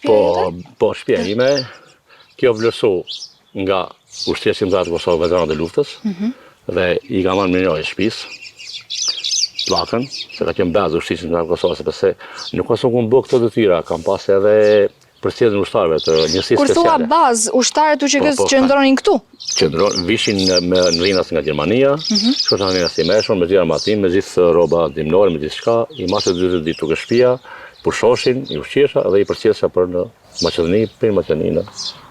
Po, shtëpia ime, kjo vlerësu nga ushtria shqiptare të Kosovës veteranët e luftës dhe i ka marrë mirënjohje shtëpisë pllakën, se ka qenë bazë ushtrisë shqiptare të Kosovës, sepse në Kosovë ku bë këto detyra, kam pas edhe përcjelljen e ushtarëve të njësisë speciale. Kur thua bazë, ushtarët qëndronin këtu? Vishin në rrinat nga Gjermania, shkotanin as i meshur, me gjithë armatim, me gjithë rroba dimnore, me gjithë shka, i masë 20 ditë tuk e shtëpia, pushoshin, i ushqisha dhe i përcjellsha për në Maqedoni, për Maqedoni në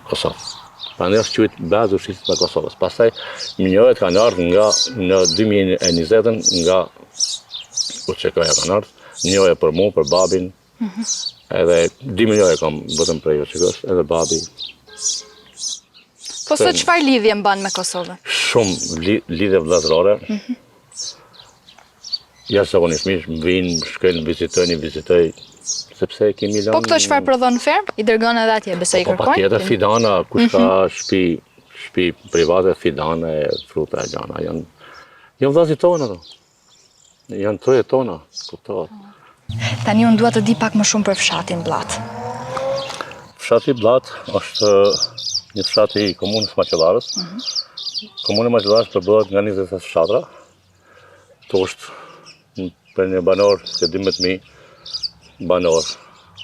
Kosovë. Prandaj është quajtur bazë ushtrisë të Kosovës. Pastaj minjohet kanë ardhur nga në 2020 nga UÇK-ja kanë ardhur, minjohet për mua, për babin. Edhe 2 milionë kam vetëm prej UÇK-s, edhe babi. Po sot çfarë lidhje mban me Kosovën? Shumë lidhje vëllazërore. Jashtëzakonisht mirë, vinë, shkojnë, vizitoj, sepse kemi lënë. Po këto çfarë prodhon ferm? I dërgon edhe atje, besoj i kërkojnë? Po patjetër, fidana, kush ka shtëpi private, fidane, fruta e gjana, janë vllazit tonë ato. Janë troje tona, kuptohet. Tani unë dua të di pak më shumë për fshatin Blat. Fshati Blat është një fshat i komunës Maqellarës. Komuna e Maqellarës përbëhet nga 20 fshatra. To është për një banor që 12.000 banor,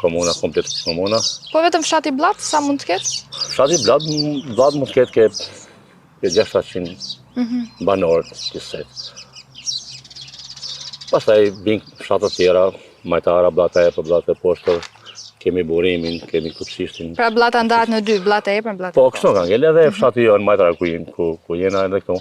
komuna, komplet komuna. Po vetëm fshati Blat, sa mund të ketë? Fshati Blat mund të ketë ke 600 banor kësaj. Pastaj vinë fshatat tjera, Majtara, Blata e për Blata e poshtër, kemi Burimin, kemi Kupshishtin. Pra Blata ndahet në 2, Blata e për Blata e poshtër. Po, kështu ka ngel edhe fshati jo në Majtara ku jena edhe këtu,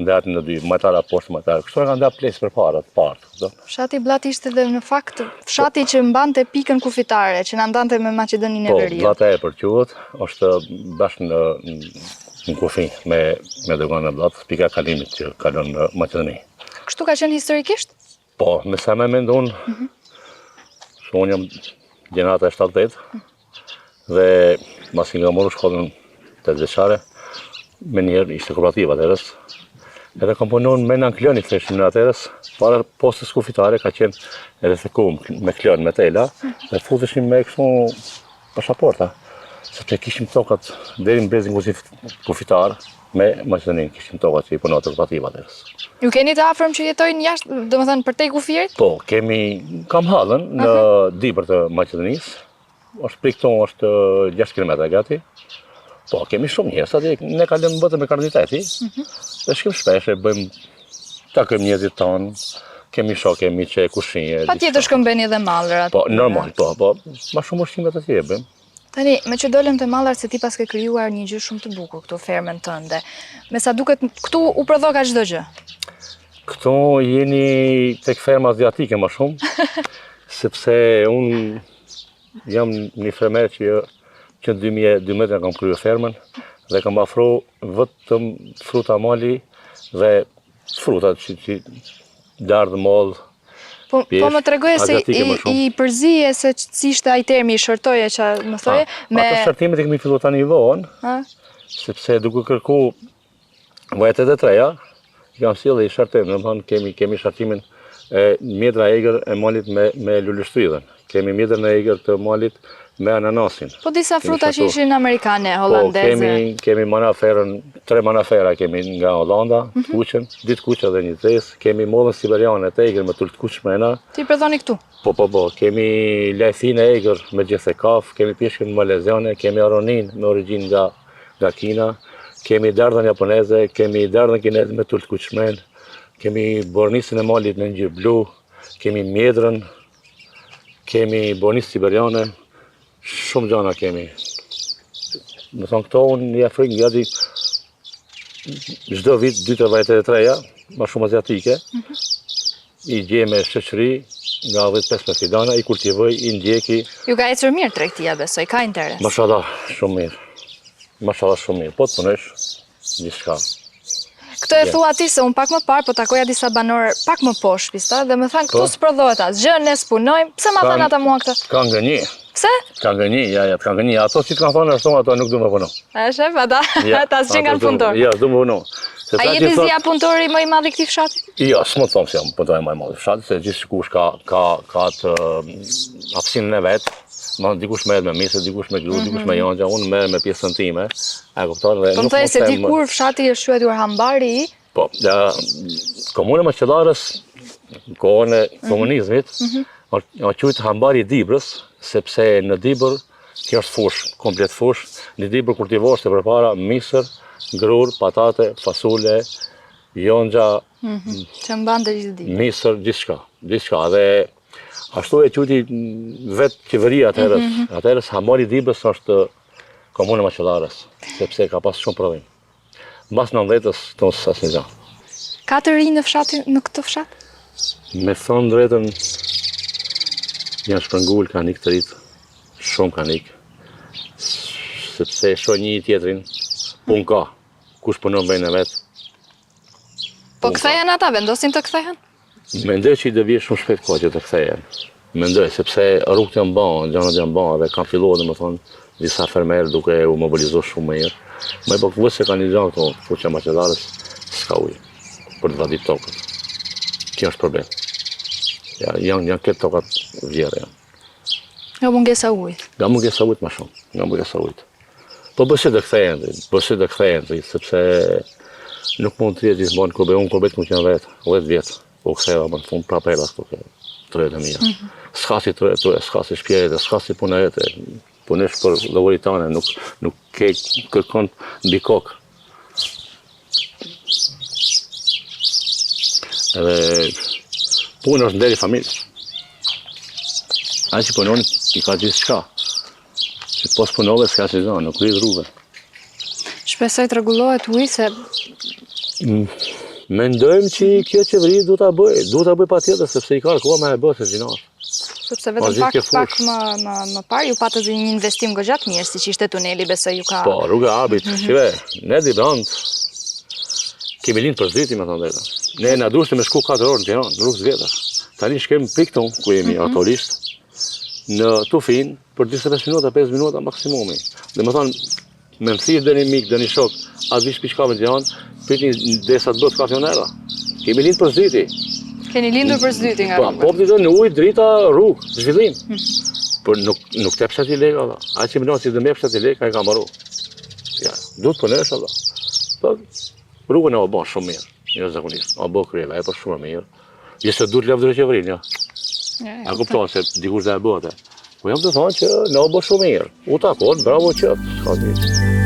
ndahet në 2, Majtara poshtë, Majtara. Kështu ka ndahet plesë për para, të partë. Fshati Blat ishte dhe në fakt fshati që mbante pikën kufitare, që na ndante me Maqedoninë e Veriut. Po, Blata e për quhet, është bashkë në kufi me dërgonë e Blat, pika kalimit që kalon në Maqedoni. Kështu ka qenë historikisht? Po, me sa me mendon, unë jam gjenata e 78 dhe masi nga moru shkollën 8 vjeçare, me njerë ishte kooperativa atërës. Edhe kam punuar me në kloni theshin në atërës, para postës kufitare ka qenë edhe thekum me klon, me tela, dhe futeshim me kështu pasaporta. Sepse kishim tokat deri në brezin kufitar, me Maqedoninë kishim tokat që i punohet të kooperativa atërës. Ju keni të afërm që jetojnë jashtë, domethënë përtej kufirit? Po, kam hallën në dibër të Maqedonisë. Është prej këto është 6 kilometra gati. Po, kemi shumë njerëz atje, ne kalojmë vetëm me karniteti. Dhe shkim shpesh, bëjmë takojmë njerëzit tonë, kemi shokë, miqe, kushinje. Patjetër shkëmbeni edhe mallrat. Po, normal, po, ma shumë ushqime të tjera bëjmë. Tani, me që dolem të mallrat se ti pas ke krijuar një gjë shumë të bukur këtu fermën tënde. Me sa duket këtu u prodho ka çdo gjë. Këto jeni tek ferma azjatike më shumë, sepse unë jam një fermer që 2012 kam kryer fermën dhe kam afro vetëm fruta mali dhe frutat që dardhë mollë. Po më tregoje se i përzije se si ishte ai termi i shërtoje që më thoje me ato shërtimet e kemi filluar tani vonë, sepse duke kërku vajat e treja, kam sjellë i shërtim, domethënë kemi shërtimin e mjedra egër e malit me luleshtrydhen. Kemi mjedrën e egër të malit me ananasin. Po disa fruta që ishin amerikane, holandeze. Po, kemi manaferën, 3 manafera kemi nga Hollanda, të kuqen, ditë kuqe dhe një zes, kemi mollën siberiane të egër me tull të kuq mrena. Ti prodhoni këtu? Po, kemi lajthin e egër me gjithë e kaf, kemi pishkën maleziane, kemi aronin me origjinë nga Kina, kemi dardhën japoneze, kemi dardhën kineze me tull të kuq mren, kemi bornisën e malit me ngjyrë blu, kemi mjedrën, kemi bornisë siberiane. Shumë gjana kemi. Më thonë këto unë një afrik nga di çdo vit 2-3 vajte e treja, ma shumë azjatike, i gje me sheqëri nga 10-15 fidana, i kultivoj, i ndjeki. Ju ka ecur mirë tregtia besoj, ka interes? Mashallah, shumë mirë. Mashallah, shumë mirë. Po të punësh, gjithçka. Këtë e thua ti se unë pak më parë, po takoja disa banorë pak më poshtë pista dhe më thanë këtu s'prodhohet asgjë, ne s'punojmë. Pse ma thanë ata mua këtë? Ka ngënjë. Pse? Ka ngënjë, ka ngënjë. Ato që kanë thonë ashtu, ato nuk du me puno. A shef, ata s'gjë nga në punëtor. Ja, du me puno. A jeni zia punëtori më i madh i këtij fshati? Jo, s'më të thomë se jam punëtori më i madh i fshatit, se gjithçkush ka të hapësinën e vet, dikush merret me mesë, dikush me glu, dikush me jangja, unë merrem me pjesën time. E kupton dhe Po më thënë se dikur fshati është quajtur Hambari i? Po, komuna Maqellares, në kohën e komunizmit, është quajtur Hambari i Dibrës, sepse në Dibër kjo është fush, komplet fush. Në Dibër kultivohet përpara misër, grur, patate, fasule, jongja, që mbante gjithë ditën. misër, gjithçka. Dhe ashtu e quajti vetë qeveria atëherës. Atëherës Hambari i Dibrës është komuna Maqellares, sepse ka pas shumë prodhim. Mbas 90-s tonë asnjë gjë. Ka të rinj në këtë fshat? Me thonë drejtën, janë shpërngul, kanë ikë të rritë, shumë kanë ikë, sepse shoh një tjetrin, punë ka, kush punon bejnë e vetë. Po kthehen ata, vendosin të kthehen? Mendoj që i do vijë shumë shpejt kohë që të kthehen. Mendoj, sepse rrugët janë banë, gjanat janë banë, dhe kanë filluar domethënë disa fermerë duke u mobilizuar shumë mirë. Më e bëk se kanë një gjanë këto, fuqja Maqellares, s'ka ujë për të vadit tokët. Kjo është problem. Janë këtë tokat vjera janë. Nga mungesa ujit. Nga mungesa ujit më shumë, nga mungesa ujit. Po bëse të kthehen, sepse nuk mund të jetë gjithmonë unë kurbet nuk janë vetë, 10 vjetë. Po ktheva më në fund prapela këto tërët e mija. S'ka si tërët, s'ka si shpjerët, s'ka si puna jete. Punesh për llogarit tane, nuk ke kërkon mbi kokë. Edhe puna është deri familjes. Ai që punon i ka gjithçka. Që pos punove s'ka si zonë, nuk rrit rrugën. Shpresoj të rregullohet uji se mendojmë që kjo qeveri duhet ta bëj patjetër sepse i ka kohë më e bërë se gjinat. Sepse vetëm pak më parë ju patët një investim goxha të mirë, siç ishte tuneli, besoj ju ka. Po, rruga e Arbit, shive, ne di brand kemi lind për zyti, me thonë drejtën. Ne na duhet me shku 4 orë në Tiranë, në rrugë të vjetër. Tani shkem pikë tonë ku jemi autorisht në Tufin për 45 minuta, 5 minuta maksimumi. Dhe më thonë, me më thirr dëni mik, dëni shok, atë vish piçkave në Tiranë, pritni desa të bëhet kafionera. Kemi lind për zyti. Keni lindur për zyti nga rruga. Po, të në ujë, drita, rrugë, zhvillim. Por nuk te pshat i leka, Allah. Ai që mënon si dhe me pshat i leka, ai ka mbaru. Ja, duhet punesh, Allah. Po, rrugën e o bën shumë mirë, jo zakonisht. O bë kryela, e po shumë mirë. Jese duhet lëvdër e qeverinë, ja. A kupton se dikush dhe e bëte. Po jam të thonë që ne o bë shumë mirë. U takon, bravo qëtë, s'ka di.